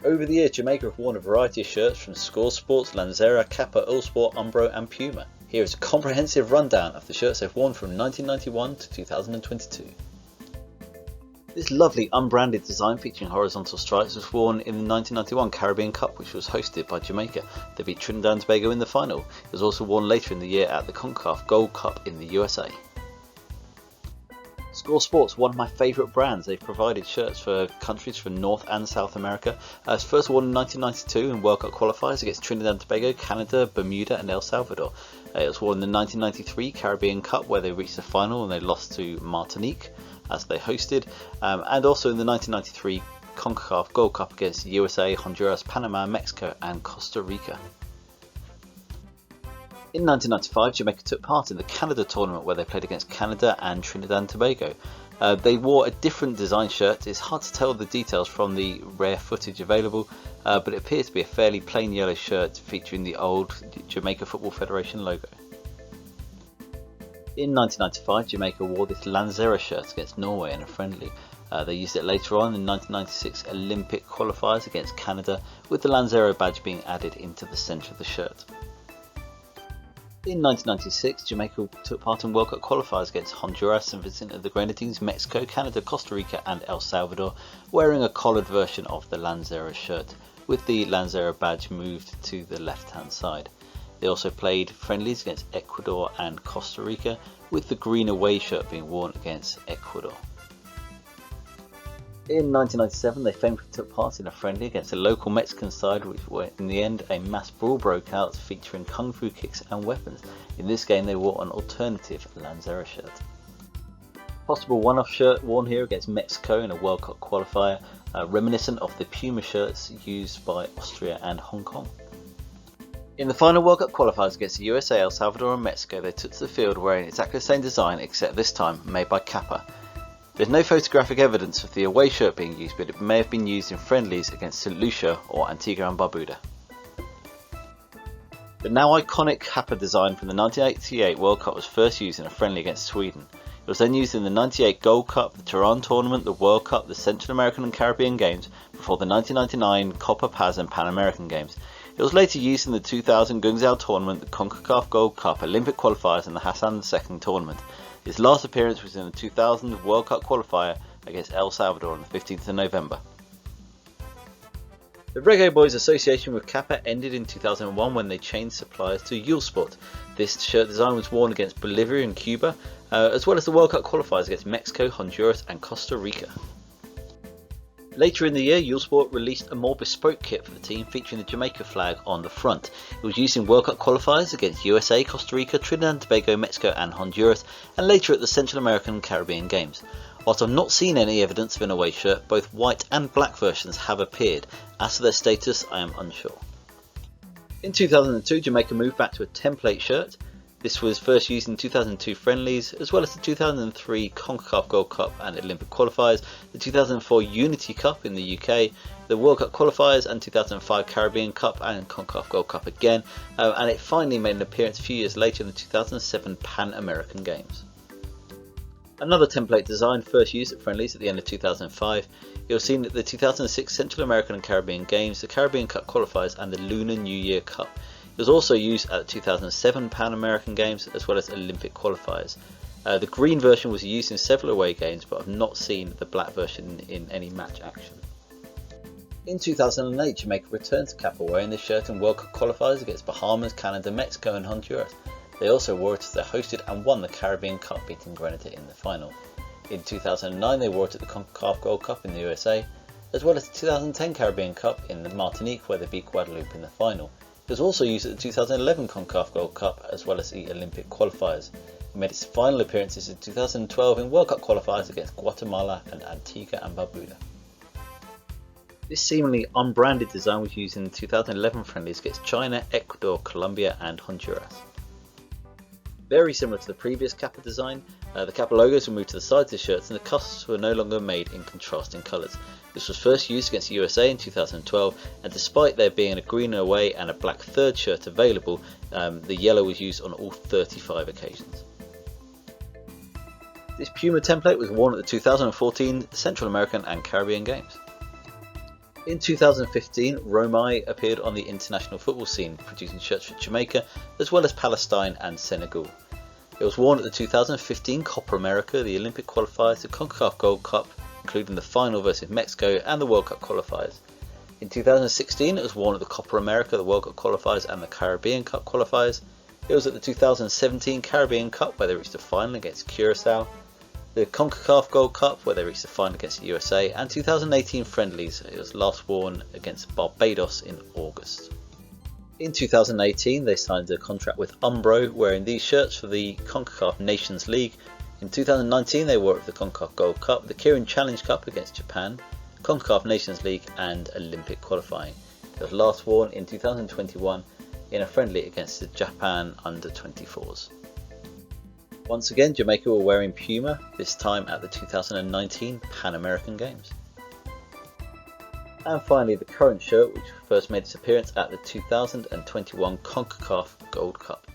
Over the years, Jamaica have worn a variety of shirts from Score Sports, Lanzera, Kappa, Ullsport, Umbro and Puma. Here is a comprehensive rundown of the shirts they've worn from 1991 to 2022. This lovely unbranded design featuring horizontal stripes was worn in the 1991 Caribbean Cup, which was hosted by Jamaica. They beat Trinidad and Tobago in the final. It was also worn later in the year at the CONCACAF Gold Cup in the USA. Score Sports, one of my favourite brands. They've provided shirts for countries from North and South America. It was first worn in 1992 in World Cup qualifiers against Trinidad and Tobago, Canada, Bermuda and El Salvador. It was worn in the 1993 Caribbean Cup, where they reached the final and they lost to Martinique as they hosted, and also in the 1993 CONCACAF Gold Cup against USA, Honduras, Panama, Mexico and Costa Rica. In 1995, Jamaica took part in the Canada tournament where they played against Canada and Trinidad and Tobago. They wore a different design shirt. It's hard to tell the details from the rare footage available, but it appears to be a fairly plain yellow shirt featuring the old Jamaica Football Federation logo. In 1995, Jamaica wore this Lanzera shirt against Norway in a friendly. They used it later on in 1996 Olympic qualifiers against Canada, with the Lanzera badge being added into the centre of the shirt. In 1996, Jamaica took part in World Cup qualifiers against Honduras, St. Vincent and the Grenadines, Mexico, Canada, Costa Rica and El Salvador, wearing a collared version of the Lanzera shirt, with the Lanzera badge moved to the left-hand side. They also played friendlies against Ecuador and Costa Rica, with the green away shirt being worn against Ecuador. In 1997, they famously took part in a friendly against a local Mexican side, where in the end a mass brawl broke out featuring kung fu kicks and weapons. In this game they wore an alternative Lanzera shirt. Possible one-off shirt worn here against Mexico in a World Cup qualifier, reminiscent of the Puma shirts used by Austria and Hong Kong. In the final World Cup qualifiers against the USA, El Salvador and Mexico, they took to the field wearing exactly the same design, except this time made by Kappa. There's no photographic evidence of the away shirt being used, but it may have been used in friendlies against St. Lucia or Antigua and Barbuda. The now iconic Kappa design from the 1988 World Cup was first used in a friendly against Sweden. It was then used in the 98 Gold Cup, the Tehran Tournament, the World Cup, the Central American and Caribbean Games, before the 1999 Copa Paz and Pan American Games. It was later used in the 2000 Guangzhou Tournament, the CONCACAF Gold Cup, Olympic qualifiers and the Hassan II Tournament. His last appearance was in the 2000 World Cup qualifier against El Salvador on the 15th of November. The Reggae Boys association with Kappa ended in 2001 when they changed suppliers to Ullsport. This shirt design was worn against Bolivia and Cuba, as well as the World Cup qualifiers against Mexico, Honduras and Costa Rica. Later in the year, Ullsport released a more bespoke kit for the team featuring the Jamaica flag on the front. It was used in World Cup qualifiers against USA, Costa Rica, Trinidad and Tobago, Mexico and Honduras, and later at the Central American and Caribbean Games. Whilst I've not seen any evidence of an away shirt, both white and black versions have appeared. As for their status, I am unsure. In 2002, Jamaica moved back to a template shirt. This was first used in 2002 friendlies, as well as the 2003 CONCACAF Gold Cup and Olympic qualifiers, the 2004 Unity Cup in the UK, the World Cup qualifiers and 2005 Caribbean Cup and CONCACAF Gold Cup again, and it finally made an appearance a few years later in the 2007 Pan American Games. Another template design first used at friendlies at the end of 2005. It was seen at the 2006 Central American and Caribbean Games, the Caribbean Cup qualifiers and the Lunar New Year Cup. It was also used at the 2007 Pan American Games as well as Olympic qualifiers. The green version was used in several away games, but I've not seen the black version in any match action. In 2008, Jamaica returned to Kappa wearing this shirt in World Cup qualifiers against Bahamas, Canada, Mexico and Honduras. They also wore it as they hosted and won the Caribbean Cup, beating Grenada in the final. In 2009 they wore it at the CONCACAF Gold Cup in the USA, as well as the 2010 Caribbean Cup in the Martinique where they beat Guadeloupe in the final. It was also used at the 2011 CONCACAF Gold Cup as well as the Olympic qualifiers. It made its final appearances in 2012 in World Cup qualifiers against Guatemala and Antigua and Barbuda. This seemingly unbranded design was used in the 2011 friendlies against China, Ecuador, Colombia and Honduras. Very similar to the previous Kappa design, the Kappa logos were moved to the sides of the shirts and the cuffs were no longer made in contrasting colours. This was first used against the USA in 2012, and despite there being a green away and a black third shirt available, the yellow was used on all 35 occasions. This Puma template was worn at the 2014 Central American and Caribbean Games. In 2015, Romai appeared on the international football scene, producing shirts for Jamaica as well as Palestine and Senegal. It was worn at the 2015 Copa America, the Olympic qualifiers, the CONCACAF Gold Cup, including the final versus Mexico, and the World Cup qualifiers. In 2016, it was worn at the Copa America, the World Cup qualifiers, and the Caribbean Cup qualifiers. It was at the 2017 Caribbean Cup, where they reached the final against Curacao, the CONCACAF Gold Cup, where they reached the final against the USA, and 2018 friendlies. It was last worn against Barbados in August. In 2018, they signed a contract with Umbro, wearing these shirts for the CONCACAF Nations League. In 2019, they wore it for the CONCACAF Gold Cup, the Kirin Challenge Cup against Japan, CONCACAF Nations League, and Olympic qualifying. It was last worn in 2021 in a friendly against the Japan under-24s. Once again, Jamaica were wearing Puma, this time at the 2019 Pan American Games. And finally, the current shirt, which first made its appearance at the 2021 CONCACAF Gold Cup.